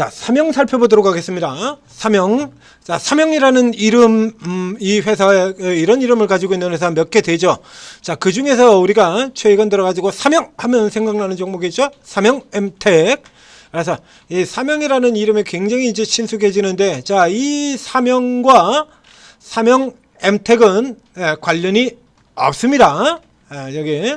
자, 삼영 살펴보도록 하겠습니다. 삼영. 자, 삼영이라는 이름, 이 회사에 이런 이름을 가지고 있는 회사 몇 개 되죠. 자, 그 중에서 우리가 최근 들어가지고 삼영 하면 생각나는 종목이 있죠. 삼영 엠텍. 그래서 이 삼영이라는 이름이 굉장히 이제 친숙해지는데, 자, 이 삼영과 삼영 엠텍은 관련이 없습니다. 여기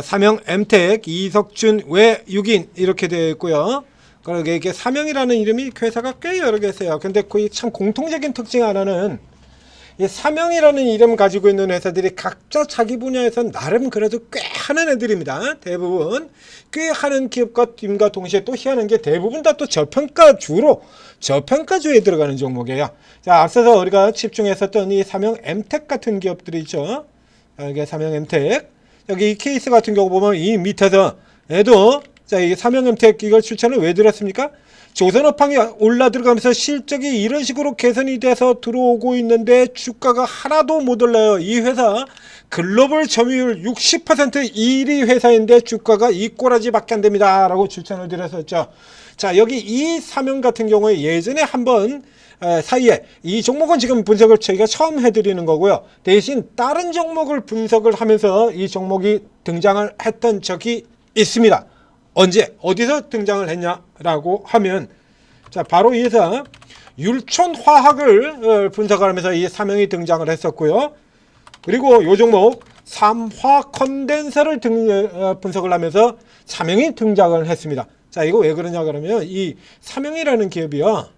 삼영 엠텍 이석준 외6인 이렇게 되어 있고요. 그러게 이게 삼영이라는 이름이 회사가 꽤 여러 개 있어요. 근데 거의 참 공통적인 특징 하나는 이 삼영이라는 이름 가지고 있는 회사들이 각자 자기 분야에서 나름 그래도 꽤 하는 애들입니다. 대부분 꽤 하는 기업과 팀과 동시에 또 희한한 게 대부분 다 또 저평가주에 들어가는 종목이에요. 자, 앞서서 우리가 집중했었던 이 삼영 엠텍 같은 기업들이 있죠. 이게 삼영 엠텍. 여기 이 케이스 같은 경우 보면 이 밑에서 얘도 자, 이 삼영 엠텍 이걸 추천을 왜 드렸습니까? 조선업황이 올라 들어가면서 실적이 이런 식으로 개선이 돼서 들어오고 있는데 주가가 하나도 못 올라요. 이 회사 글로벌 점유율 60% 1위 회사인데 주가가 이 꼬라지밖에 안 됩니다. 라고 추천을 드렸었죠. 자, 여기 이 삼영 같은 경우에 예전에 한번 사이에 이 종목은 지금 분석을 저희가 처음 해드리는 거고요. 대신 다른 종목을 분석을 하면서 이 종목이 등장을 했던 적이 있습니다. 언제 어디서 등장을 했냐라고 하면 자, 바로 이 회사 율촌화학을 분석을 하면서 이 삼영이 등장을 했었고요. 그리고 이 종목 삼화 컨덴서를 분석을 하면서 삼영이 등장을 했습니다. 자, 이거 왜 그러냐 그러면 이 삼영이라는 기업이요,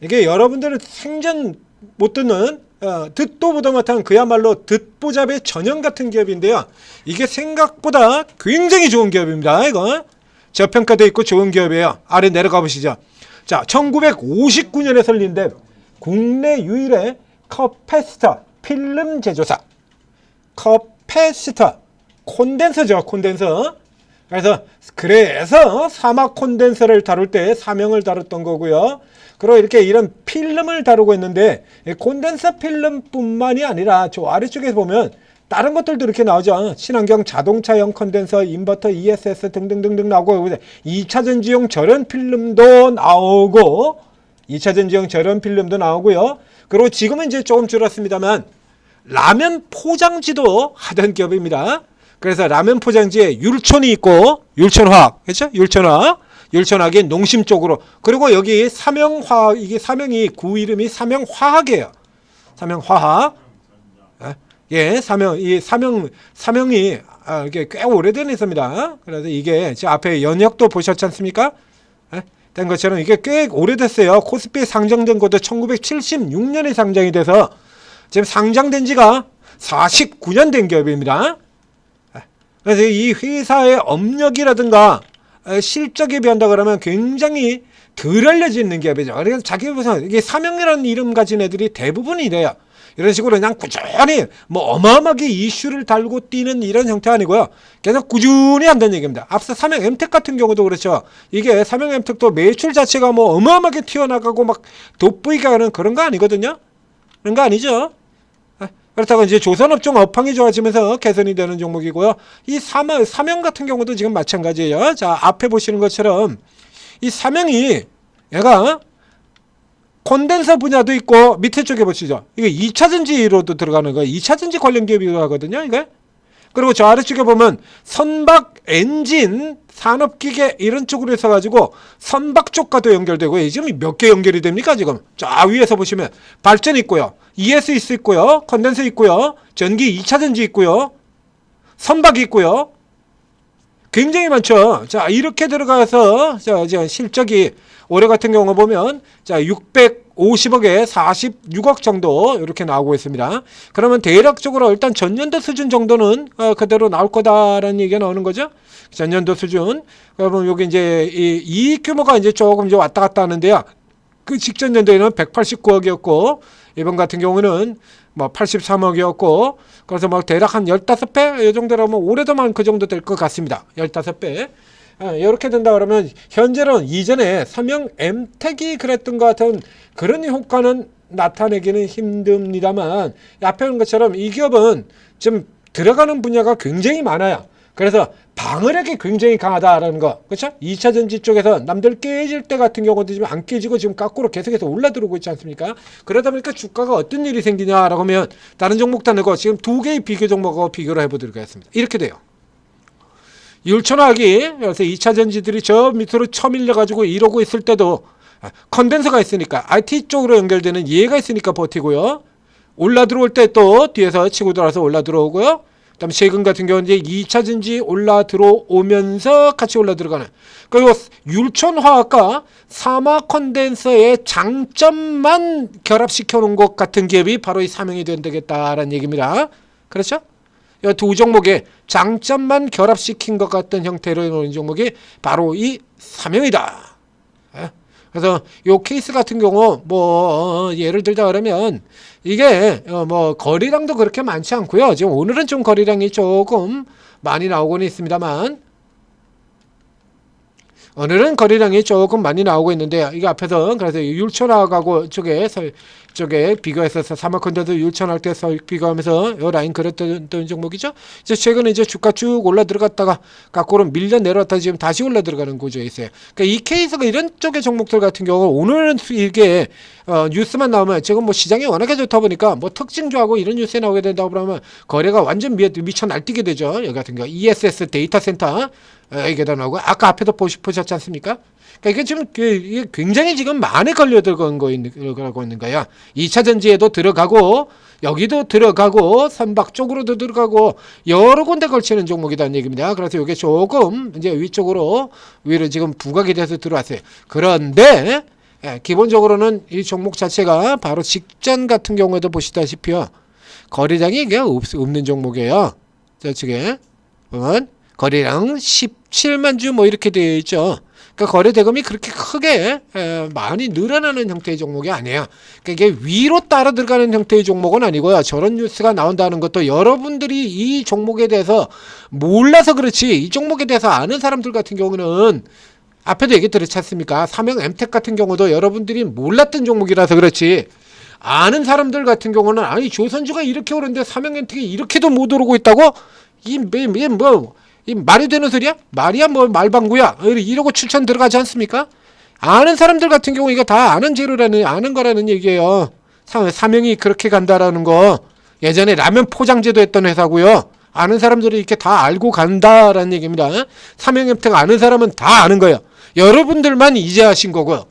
이게 여러분들은 생전 못 듣는 듣도 보도 못한 그야말로 듣보잡의 전형 같은 기업인데요. 이게 생각보다 굉장히 좋은 기업입니다. 이거 저평가되어 있고 좋은 기업이에요. 아래 내려가 보시죠. 자, 1959년에 설립된 국내 유일의 커패시터 필름 제조사. 커패시터 콘덴서죠. 콘덴서. 그래서 사막 콘덴서를 다룰 때 삼영을 다뤘던 거고요. 그리고 이렇게 이런 필름을 다루고 있는데 콘덴서 필름뿐만이 아니라 저 아래쪽에 보면 다른 것들도 이렇게 나오죠. 친환경 자동차용 컨덴서, 인버터, ESS 등등등등 나오고 2차전지용 절연 필름도 나오고 2차전지용 절연 필름도 나오고요. 그리고 지금은 이제 조금 줄었습니다만 라면 포장지도 하던 기업입니다. 그래서 라면 포장지에 율촌이 있고 율촌화학, 그렇죠? 율촌화학이 농심 쪽으로, 그리고 여기 삼영화학, 이게 삼영이 구 이름이 삼영화학이에요. 삼영화학. 예, 삼영이 이게 꽤 오래된 회사입니다. 그래서 이게 제 앞에 연역도 보셨지 않습니까? 된 것처럼 이게 꽤 오래됐어요. 코스피에 상장된 것도 1976년에 상장이 돼서 지금 상장된 지가 49년 된 기업입니다. 그래서 이 회사의 업력이라든가 실적에 비한다 그러면 굉장히 덜 알려져 있는 기업이죠. 그래서 자기 회사, 이게 삼영이라는 이름 가진 애들이 대부분 이래요. 이런 식으로 그냥 꾸준히 뭐 어마어마하게 이슈를 달고 뛰는 이런 형태 아니고요. 계속 꾸준히 한다는 얘기입니다. 앞서 삼영 엠텍 같은 경우도 그렇죠. 이게 삼영 엠텍도 매출 자체가 뭐 어마어마하게 튀어나가고 막 돋보이게 하는 그런 거 아니거든요. 그런 거 아니죠. 그렇다고 이제 조선업종 업황이 좋아지면서 개선이 되는 종목이고요. 이 삼영 같은 경우도 지금 마찬가지예요. 자, 앞에 보시는 것처럼 이 삼영이 얘가 콘덴서 분야도 있고 밑에 쪽에 보시죠. 이게 2차전지로도 들어가는 거예요. 2차전지 관련 기업이기도 하거든요. 이게. 그리고 저 아래쪽에 보면 선박 엔진 산업기계 이런 쪽으로 해서가지고 선박 쪽과도 연결되고, 지금 몇 개 연결이 됩니까 지금? 자, 위에서 보시면 발전 있고요, ES 있고요, 컨덴서 있고요, 전기 2차전지 있고요, 선박이 있고요. 굉장히 많죠. 자, 이렇게 들어가서 자, 실적이 올해 같은 경우 보면 자, 650억에 46억 정도 이렇게 나오고 있습니다. 그러면 대략적으로 일단 전년도 수준 정도는 그대로 나올 거다라는 얘기가 나오는 거죠. 전년도 수준. 그러면 여기 이제 이 이익 규모가 이제 조금 이제 왔다 갔다 하는데요. 그 직전 연도에는 189억이었고 이번 같은 경우는 뭐 83억이었고, 그래서 뭐 대략 한 15배 이 정도라면 올해도만 그 정도 될 것 같습니다. 15배. 이렇게 된다 그러면 현재는 이전에 삼영 엠텍이 그랬던 것 같은 그런 효과는 나타내기는 힘듭니다만, 앞에 온 것처럼 이 기업은 지금 들어가는 분야가 굉장히 많아요. 그래서 방어력이 굉장히 강하다라는 거. 그렇죠? 2차 전지 쪽에서 남들 깨질 때 같은 경우도 지금 안 깨지고 지금 거꾸로 계속해서 올라들어오고 있지 않습니까? 그러다 보니까 주가가 어떤 일이 생기냐라고 하면 다른 종목 다르고 지금 두 개의 비교 종목하고 비교를 해보도록 하겠습니다. 이렇게 돼요. 율천화학이 그래서 2차 전지들이 저 밑으로 쳐밀려가지고 이러고 있을 때도 컨덴서가 있으니까 IT 쪽으로 연결되는 얘가 있으니까 버티고요. 올라 들어올 때 또 뒤에서 치고 들어와서 올라 들어오고요. 그다음에 최근 같은 경우는 이제 2차 전지 올라 들어오면서 같이 올라 들어가는. 그리고 율천화학과 사마 컨덴서의 장점만 결합시켜 놓은 것 같은 기업이 바로 이 사명이 된다겠다라는 얘기입니다. 그렇죠? 이 두 종목의 장점만 결합시킨 것 같은 형태로 놓은 종목이 바로 이 사명이다. 그래서 요 케이스 같은 경우 뭐 예를 들자 그러면 이게 뭐 거래량도 그렇게 많지 않고요. 지금 오늘은 좀 거래량이 조금 많이 나오고는 있습니다만 오늘은 거래량이 조금 많이 나오고 있는데 이게 앞에서 그래서 율천화하고 쪽에 비교해서 사마컨덴서 율천할 때 비교하면서 이 라인 그렸던 종목이죠. 이제 최근에 이제 주가 쭉 올라 들어갔다가 거꾸로 밀려 내려왔다 지금 다시 올라 들어가는 구조에 있어요. 그러니까 이 케이스가 이런 쪽의 종목들 같은 경우 오늘은 이게 뉴스만 나오면 지금 뭐 시장이 워낙에 좋다 보니까 뭐 특징주하고 이런 뉴스에 나오게 된다고 그러면 거래가 완전 미쳐 날뛰게 되죠. 여기 같은 경우 ESS 데이터 센터 이게 나오고 아까 앞에도 보셨지 않습니까? 그러니까 이게 지금 이게 굉장히 지금 많이 걸려들어가고 있는 거야. 2차 전지에도 들어가고 여기도 들어가고 선박 쪽으로도 들어가고 여러 군데 걸치는 종목이라는 얘기입니다. 그래서 이게 조금 이제 위로 지금 부각이 돼서 들어왔어요. 그런데 기본적으로는 이 종목 자체가 바로 직전 같은 경우에도 보시다시피요. 거래량이 이게 없는 종목이에요. 저쪽에 보면 거래량 17만 주 뭐 이렇게 되어 있죠. 그러니까 거래 대금이 그렇게 크게 많이 늘어나는 형태의 종목이 아니에요. 그러니까 이게 위로 따라 들어가는 형태의 종목은 아니고요. 저런 뉴스가 나온다는 것도 여러분들이 이 종목에 대해서 몰라서 그렇지 이 종목에 대해서 아는 사람들 같은 경우는 앞에도 얘기 드렸지 않습니까? 삼형 엠텍 같은 경우도 여러분들이 몰랐던 종목이라서 그렇지 아는 사람들 같은 경우는 아니 조선주가 이렇게 오르는데 삼형 엠텍이 이렇게도 못 오르고 있다고? 이 말이 되는 소리야? 말이야 뭐 말방구야 이러고 추천 들어가지 않습니까? 아는 사람들 같은 경우 이거 다 아는 아는 거라는 얘기예요. 사명이 그렇게 간다라는 거 예전에 라면 포장재도 했던 회사고요. 아는 사람들이 이렇게 다 알고 간다라는 얘기입니다. 사명 혜택 아는 사람은 다 아는 거예요. 여러분들만 이제 하신 거고요.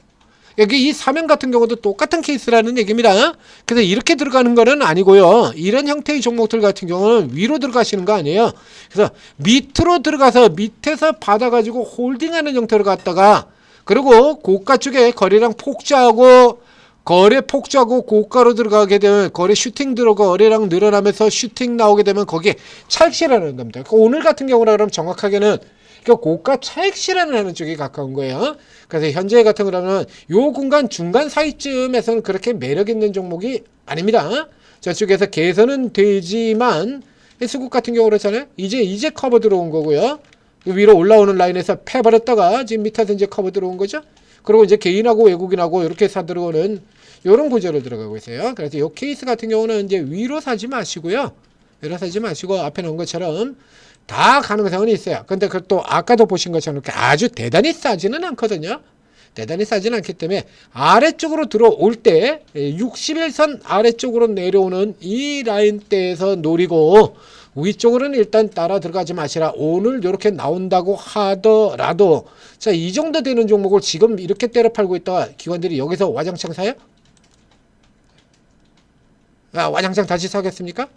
여기 이 사명 같은 경우도 똑같은 케이스라는 얘기입니다. 그래서 이렇게 들어가는 거는 아니고요. 이런 형태의 종목들 같은 경우는 위로 들어가시는 거 아니에요. 그래서 밑으로 들어가서 밑에서 받아가지고 홀딩하는 형태로 갔다가 그리고 고가 쪽에 거래량 폭주하고 거래 폭주하고 고가로 들어가게 되면 거래 슈팅 들어가 거래량 늘어나면서 슈팅 나오게 되면 거기에 차익 실현하는 겁니다. 그러니까 오늘 같은 경우라 그러면 정확하게는 고가 차익 실현을 하는 쪽이 가까운 거예요. 그래서 현재 같은 경우는 요 공간 중간 사이쯤에서는 그렇게 매력 있는 종목이 아닙니다. 저쪽에서 개선은 되지만 수급 같은 경우 그렇잖아요. 이제 커버 들어온 거고요. 위로 올라오는 라인에서 패버렸다가 지금 밑에서 이제 커버 들어온 거죠. 그리고 이제 개인하고 외국인하고 이렇게 사 들어오는 이런 구조로 들어가고 있어요. 그래서 이 케이스 같은 경우는 이제 위로 사지 마시고요. 위로 사지 마시고 앞에 놓은 것처럼 다 가능성은 있어요. 근데 그것도 아까도 보신 것처럼 아주 대단히 싸지는 않거든요. 대단히 싸지는 않기 때문에 아래쪽으로 들어올 때 61선 아래쪽으로 내려오는 이 라인대에서 노리고 위쪽으로는 일단 따라 들어가지 마시라. 오늘 이렇게 나온다고 하더라도 자, 이 정도 되는 종목을 지금 이렇게 때려 팔고 있다가 기관들이 여기서 와장창 사요? 와장창 다시 사겠습니까?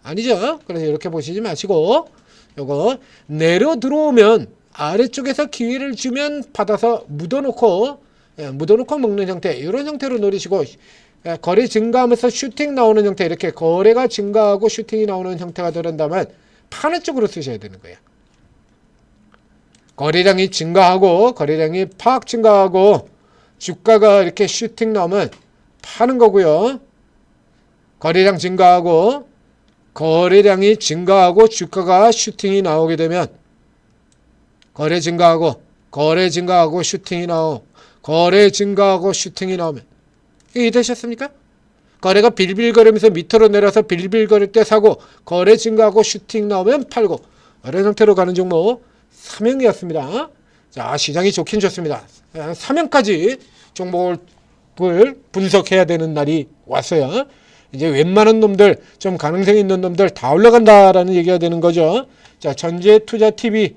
아니죠. 그래서 이렇게 보시지 마시고 요거 내려 들어오면 아래쪽에서 기회를 주면 받아서 묻어놓고 먹는 형태 이런 형태로 노리시고 거래 증가하면서 슈팅 나오는 형태 이렇게 거래가 증가하고 슈팅이 나오는 형태가 들어간다면 파는 쪽으로 쓰셔야 되는 거예요. 거래량이 증가하고 거래량이 팍 증가하고 주가가 이렇게 슈팅 나오면 파는 거고요. 거래량 증가하고 거래량이 증가하고 주가가 슈팅이 나오게 되면 거래 증가하고 슈팅이 나오고 거래 증가하고 슈팅이 나오면 이해되셨습니까? 거래가 빌빌거리면서 밑으로 내려서 빌빌거릴 때 사고 거래 증가하고 슈팅 나오면 팔고 이런 형태로 가는 종목 3형이었습니다. 자, 시장이 좋긴 좋습니다. 3형까지 종목을 분석해야 되는 날이 왔어요. 이제 웬만한 놈들, 좀 가능성이 있는 놈들 다 올라간다라는 얘기가 되는 거죠. 자, 전재투자TV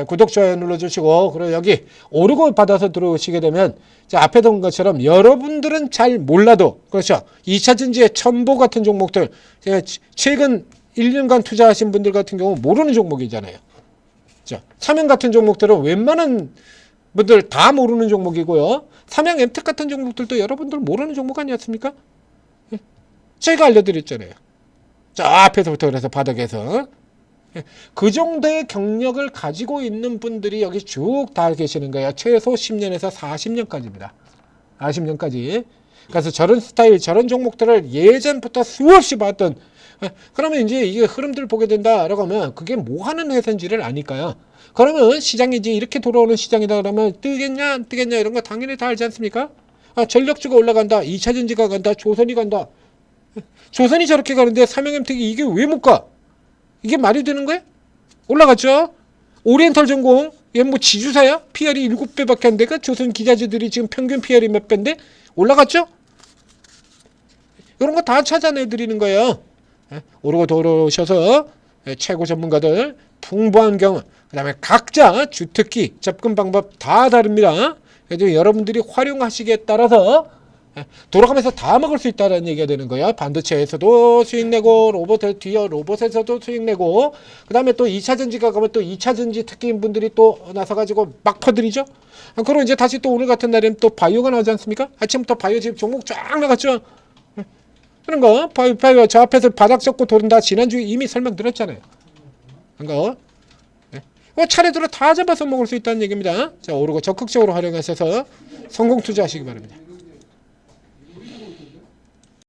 구독, 좋아요 눌러주시고, 그리고 여기 오르고 받아서 들어오시게 되면, 자, 앞에 본 것처럼 여러분들은 잘 몰라도, 그렇죠. 2차전지의 첨보 같은 종목들, 최근 1년간 투자하신 분들 같은 경우 모르는 종목이잖아요. 자, 삼형 같은 종목들은 웬만한 분들 다 모르는 종목이고요. 삼형 엠텍 같은 종목들도 여러분들 모르는 종목 아니었습니까? 제가 알려드렸잖아요. 자, 앞에서부터 그래서 바닥에서. 그 정도의 경력을 가지고 있는 분들이 여기 쭉 다 계시는 거예요. 최소 10년에서 40년까지입니다. 40년까지. 그래서 저런 스타일, 저런 종목들을 예전부터 수없이 봤던, 그러면 이제 이게 흐름들 보게 된다라고 하면 그게 뭐 하는 회사인지를 아니까요. 그러면 시장이 이제 이렇게 돌아오는 시장이다 그러면 뜨겠냐 안 뜨겠냐 이런 거 당연히 다 알지 않습니까? 전력주가 올라간다. 2차전지가 간다. 조선이 간다. 조선이 저렇게 가는데 삼형엠텍이 이게 왜 못 가? 이게 말이 되는 거야? 올라갔죠? 오리엔탈 전공, 얘 뭐 지주사야? PR이 7배밖에 안 되니까 조선 기자재들이 지금 평균 PR이 몇 배인데? 올라갔죠? 이런 거 다 찾아내드리는 거예요. 오르고 돌아오셔서 최고 전문가들, 풍부한 경험, 그 다음에 각자 주특기, 접근 방법 다 다릅니다. 그래서 여러분들이 활용하시기에 따라서 돌아가면서 다 먹을 수 있다는 얘기가 되는 거야. 반도체에서도 수익 내고, 로봇에서도 수익 내고, 그 다음에 또 2차전지가 가면 또 2차전지 특기인 분들이 또 나서가지고 막 퍼드리죠. 그리고 이제 다시 또 오늘 같은 날에는 또 바이오가 나오지 않습니까? 아침부터 바이오 지금 종목 쫙 나갔죠. 그런 거, 바이오 저 앞에서 바닥 잡고 도른다. 지난주에 이미 설명드렸잖아요. 그런 거. 차례대로 다 잡아서 먹을 수 있다는 얘기입니다. 자, 오르고 적극적으로 활용하셔서 성공 투자하시기 바랍니다.